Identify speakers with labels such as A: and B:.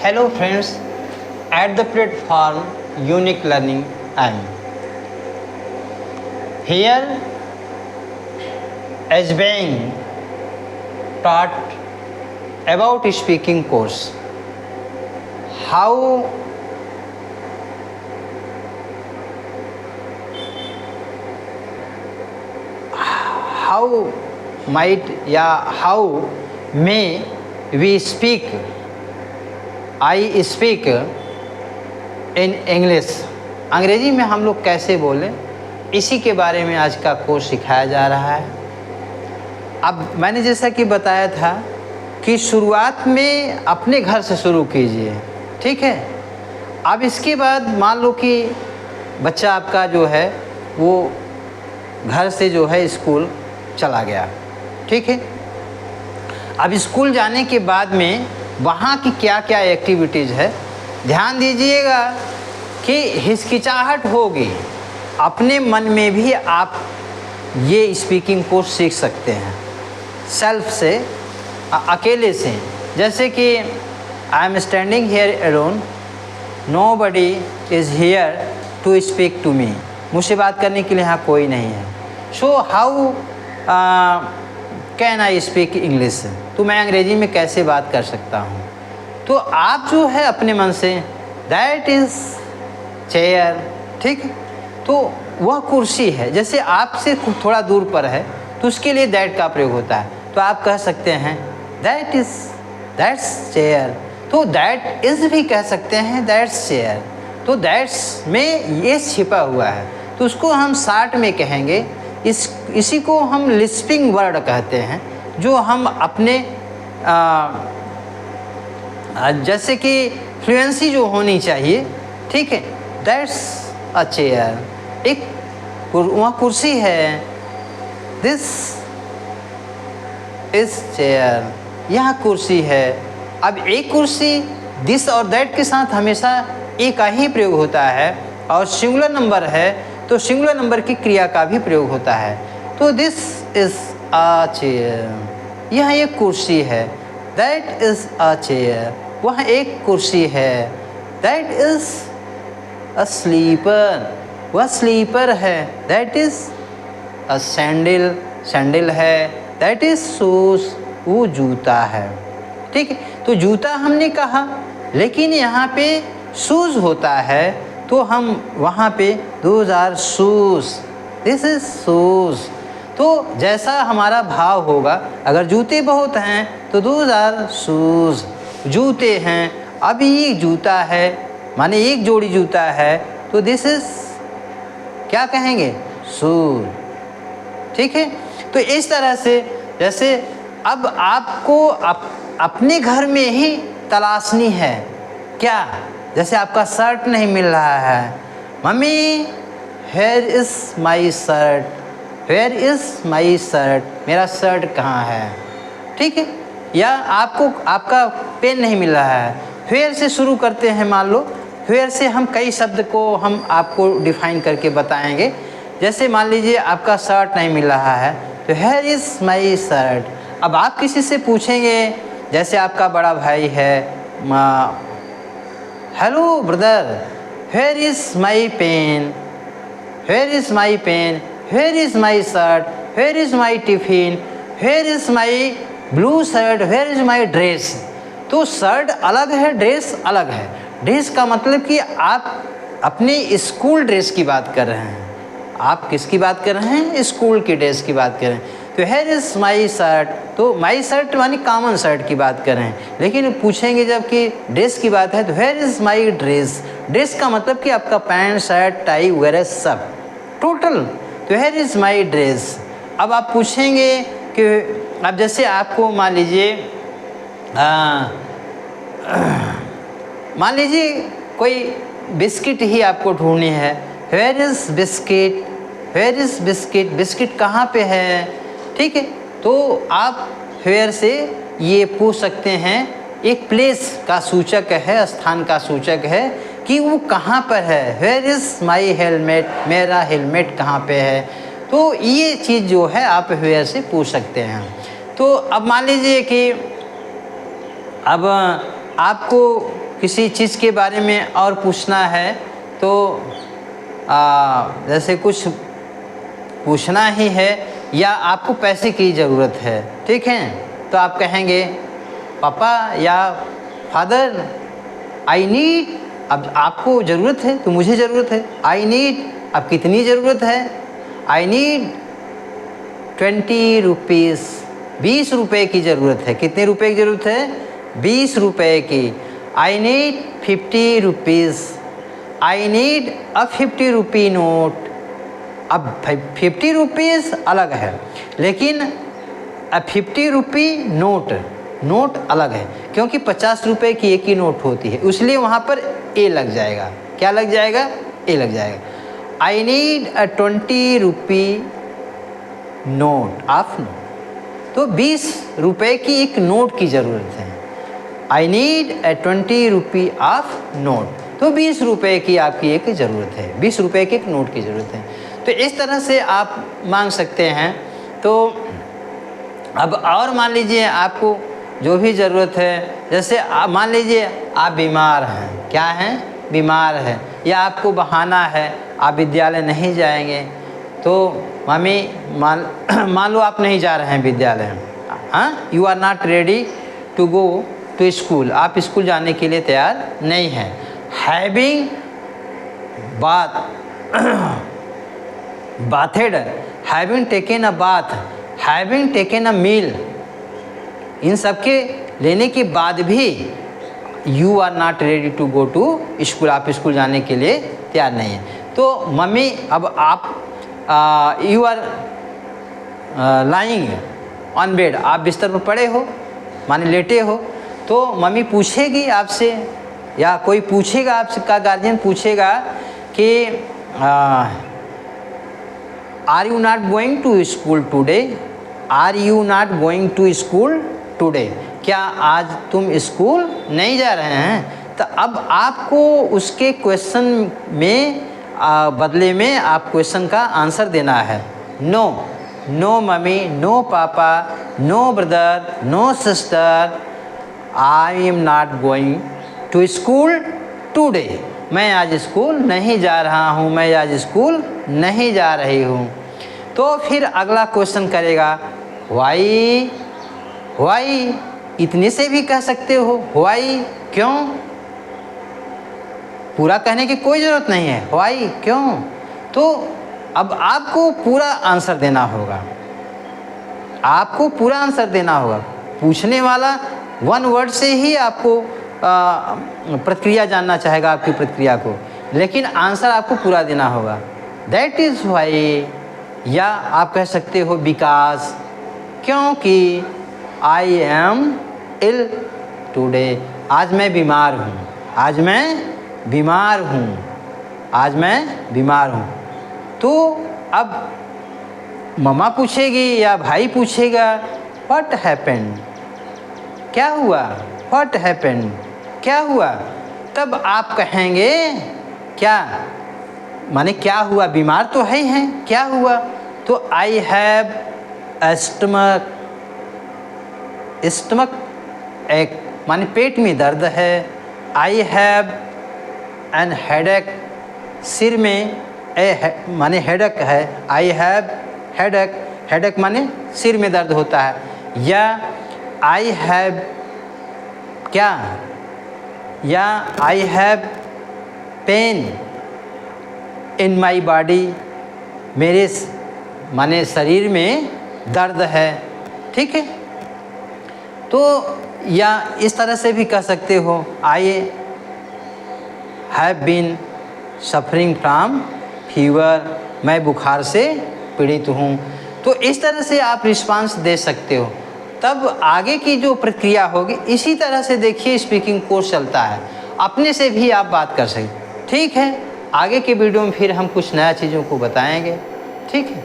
A: Hello friends, at the platform Unique Learning I'm here as being taught about speaking course. How might या how may we speak I speak in English, अंग्रेजी में हम लोग कैसे बोलें, इसी के बारे में आज का कोर्स सिखाया जा रहा है। अब मैंने जैसा कि बताया था कि शुरुआत में अपने घर से शुरू कीजिए, ठीक है। अब इसके बाद मान लो कि बच्चा आपका जो है वो घर से जो है स्कूल चला गया, ठीक है। अब स्कूल जाने के बाद में वहाँ की क्या क्या एक्टिविटीज़ है, ध्यान दीजिएगा कि हिचकिचाहट होगी, अपने मन में भी आप ये स्पीकिंग कोर्स सीख सकते हैं सेल्फ से, अकेले से। जैसे कि I am standing here alone, nobody is here to speak to me, मुझसे बात करने के लिए यहाँ कोई नहीं है। So how can I speak English, तो मैं अंग्रेजी में कैसे बात कर सकता हूँ। तो आप जो है अपने मन से दैट इज़ चेयर, ठीक है, तो वह कुर्सी है। जैसे आपसे थोड़ा दूर पर है तो उसके लिए दैट का प्रयोग होता है, तो आप कह सकते हैं दैट्स चेयर, तो दैट इज़ भी कह सकते हैं दैट्स चेयर। तो दैट्स में ये छिपा हुआ है, तो उसको हम शॉर्ट में कहेंगे। इसी को हम लिस्पिंग वर्ड कहते हैं, जो हम अपने जैसे कि फ्लुएंसी जो होनी चाहिए, ठीक है। दैट्स अ चेयर, एक वहाँ कुर्सी है, दिस इज चेयर, यहाँ कुर्सी है। अब एक कुर्सी दिस और दैट के साथ हमेशा एक ही प्रयोग होता है, और सिंगुलर नंबर है तो सिंगुलर नंबर की क्रिया का भी प्रयोग होता है। तो दिस इज़ अ चेयर, यह एक कुर्सी है। दैट इज़ अ चेयर, वह एक कुर्सी है। दैट इज़ अ स्लीपर, वह स्लीपर है। That is a sandal, sandal है। दैट इज़ शूज़, वो जूता है, ठीक है। तो जूता हमने कहा, लेकिन यहाँ पे शूज़ होता है, तो हम वहाँ पे those are shoes, this is shoes. तो जैसा हमारा भाव होगा, अगर जूते बहुत हैं तो दोज आर शूज़, जूते हैं। अब ये जूता है, माने एक जोड़ी जूता है, तो दिस इज़ क्या कहेंगे, शूज़, ठीक है। तो इस तरह से जैसे अब आपको अपने घर में ही तलाशनी है क्या, जैसे आपका शर्ट नहीं मिल रहा है, mummy where is my shirt, where is my shirt, मेरा शर्ट कहाँ है, ठीक है। या आपको आपका पेन नहीं मिल रहा है, वेयर से शुरू करते हैं। मान लो वेयर से हम कई शब्द को हम आपको डिफाइन करके बताएंगे। जैसे मान लीजिए आपका शर्ट नहीं मिल रहा है, तो वेयर इज़ माई शर्ट। अब आप किसी से पूछेंगे, जैसे आपका बड़ा भाई है, hello brother, where is my pen, where is my pen, where is my shirt, where is my tiffin, where is my blue shirt, where is my dress. तो शर्ट अलग है, ड्रेस अलग है। ड्रेस का मतलब कि आप अपनी स्कूल ड्रेस की बात कर रहे हैं। आप किसकी बात कर रहे हैं, स्कूल की ड्रेस की बात कर रहे हैं। तो वेयर इज़ माई शर्ट, तो माई शर्ट मानी कॉमन शर्ट की बात कर रहे हैं। लेकिन पूछेंगे जब कि ड्रेस की बात है, तो where is my dress. Dress का मतलब कि आपका पैंट शर्ट टाई वगैरह सब टोटल, तो वेयर इज़ माई ड्रेस। अब आप पूछेंगे कि अब जैसे आपको मान लीजिए कोई बिस्किट ही आपको ढूंढनी है, where is biscuit, where is biscuit, biscuit कहाँ पे है, ठीक है। तो आप वेयर से ये पूछ सकते हैं, एक प्लेस का सूचक है, स्थान का सूचक है कि वो कहाँ पर है। वेयर इज़ माई हेलमेट, मेरा हेलमेट कहाँ पे है। तो ये चीज़ जो है आप वेयर से पूछ सकते हैं। तो अब मान लीजिए कि अब आपको किसी चीज़ के बारे में और पूछना है तो जैसे कुछ पूछना ही है या आपको पैसे की ज़रूरत है, ठीक है, तो आप कहेंगे पापा या फादर आई नीड, अब आपको ज़रूरत है तो मुझे ज़रूरत है, आई नीड, अब कितनी ज़रूरत है, आई नीड 20 रुपीज़, 20 रुपये की ज़रूरत है। कितने रुपए की ज़रूरत है? 20 रुपये की। I need 50 rupees, I need a 50 rupee note. अब 50 रुपीज़ अलग है, लेकिन अ 50 रुपी नोट अलग है, क्योंकि 50 रुपये की एक ही नोट होती है, इसलिए वहाँ पर ए लग जाएगा। क्या लग जाएगा? ए लग जाएगा। I need a 20 rupee note of note, तो 20 रुपये की एक नोट की ज़रूरत है। I need a 20 rupee of note, तो 20 रुपये की आपकी एक ज़रूरत है, 20 रुपये की एक नोट की ज़रूरत है। तो इस तरह से आप मांग सकते हैं। तो अब और मान लीजिए आपको जो भी ज़रूरत है, जैसे मान लीजिए आप बीमार हैं, क्या हैं? बीमार हैं, या आपको बहाना है आप विद्यालय नहीं जाएंगे, तो मम्मी मान लो आप नहीं जा रहे हैं विद्यालय, हाँ, you are not ready to go to school, आप स्कूल जाने के लिए तैयार नहीं हैं। Having bathed, having taken a bath, having taken a meal, इन सब के लेने के बाद भी you are not ready to go to school, आप स्कूल जाने के लिए तैयार नहीं है। तो मम्मी, अब आप you are lying on bed, आप बिस्तर पर पड़े हो, माने लेटे हो, तो मम्मी पूछेगी आपसे या कोई पूछेगा आपसे, का गार्जियन पूछेगा कि are you not going to school today, are you not going to school today, क्या आज तुम स्कूल नहीं जा रहे हैं? तो अब आपको उसके क्वेश्चन में बदले में आप क्वेश्चन का आंसर देना है। No, no mummy, no papa, no brother, no sister, I am not going to school today, मैं आज स्कूल नहीं जा रहा हूँ, मैं आज स्कूल नहीं जा रही हूँ। तो फिर अगला क्वेश्चन करेगा वाई, वाई, इतने से भी कह सकते हो वाई, क्यों? पूरा कहने की कोई ज़रूरत नहीं है, वाई, क्यों? तो अब आपको पूरा आंसर देना होगा, आपको पूरा आंसर देना होगा। पूछने वाला वन वर्ड से ही आपको प्रक्रिया जानना चाहेगा, आपकी प्रक्रिया को, लेकिन आंसर आपको पूरा देना होगा। दैट इज़ वाई, या आप कह सकते हो बिकॉज, क्योंकि आई एम इल टुडे, आज मैं बीमार हूँ, आज मैं बीमार हूँ, आज मैं बीमार हूँ। तो अब मम्मा पूछेगी या भाई पूछेगा व्हाट हैपेंड, क्या हुआ? व्हाट हैपेंड, क्या हुआ? तब आप कहेंगे क्या, माने क्या हुआ? बीमार तो है ही हैं, क्या हुआ? तो आई हैव स्टमक, स्टमक एक माने पेट में दर्द है। आई हैव एन हेडेक, सिर में माने हेडेक है, आई हैव हेडेक, हेडेक माने सिर में दर्द होता है। या आई हैव क्या, या I have pain in my body, मेरे माने शरीर में दर्द है, ठीक है। तो या इस तरह से भी कह सकते हो I have been suffering from fever, मैं बुखार से पीड़ित हूँ। तो इस तरह से आप रिस्पांस दे सकते हो। तब आगे की जो प्रक्रिया होगी इसी तरह से देखिए स्पीकिंग कोर्स चलता है, अपने से भी आप बात कर सकते, ठीक है। आगे के वीडियो में फिर हम कुछ नया चीज़ों को बताएंगे, ठीक है।